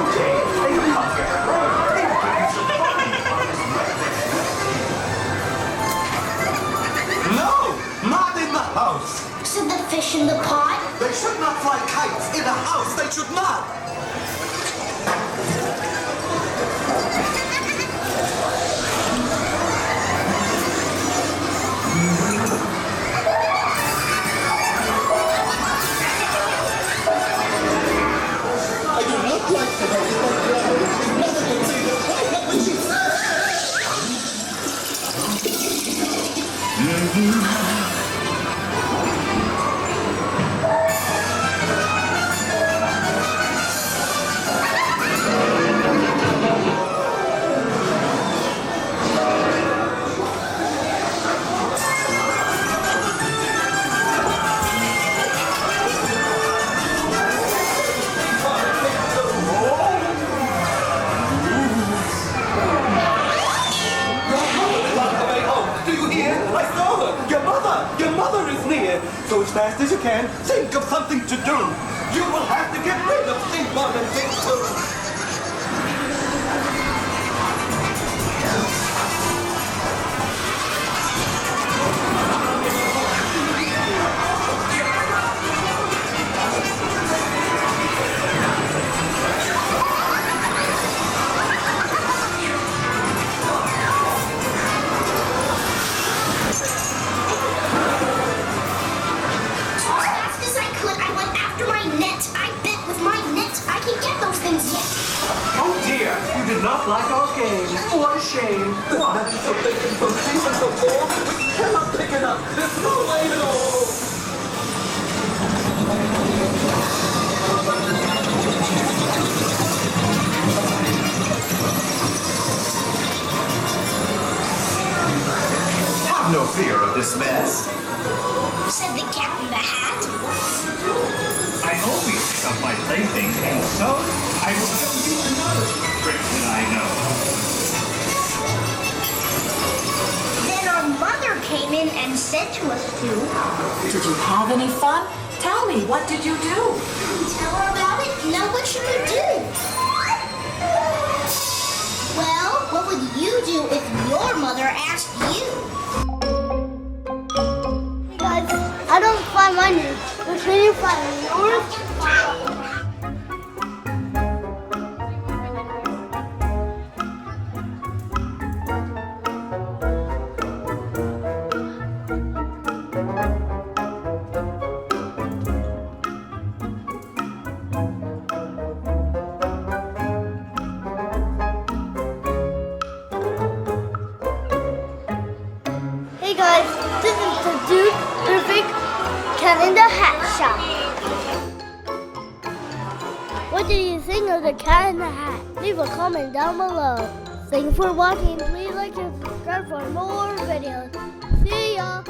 okay. They can come get a room. They will give you some fun. No! Not in the house! Should the fish in the pot? They should not fly kites in a house. They should not! Go as fast as you can. Think of something to do. You will have to get rid of Think 1 and Think 2. Not like our game. What a shame. That is so big and so deep and so full. We cannot pick it up. There's no way at all. Have no fear of this mess, said the Cat in the Hat. I always pick up my playthings, and so I will show you another trick that I know. Then our mother came in and said to us to... Did you have any fun? Tell me, what did you do? Tell her about it? Now what should we do? Well, what would you do if your mother asked you? Guys, I don't find my name. But can you find yours? Hey guys, this is the Dude Perfect Cat in the Hat Shop. What do you think of the Cat in the Hat? Leave a comment down below. Thanks for watching. Please like and subscribe for more videos. See ya!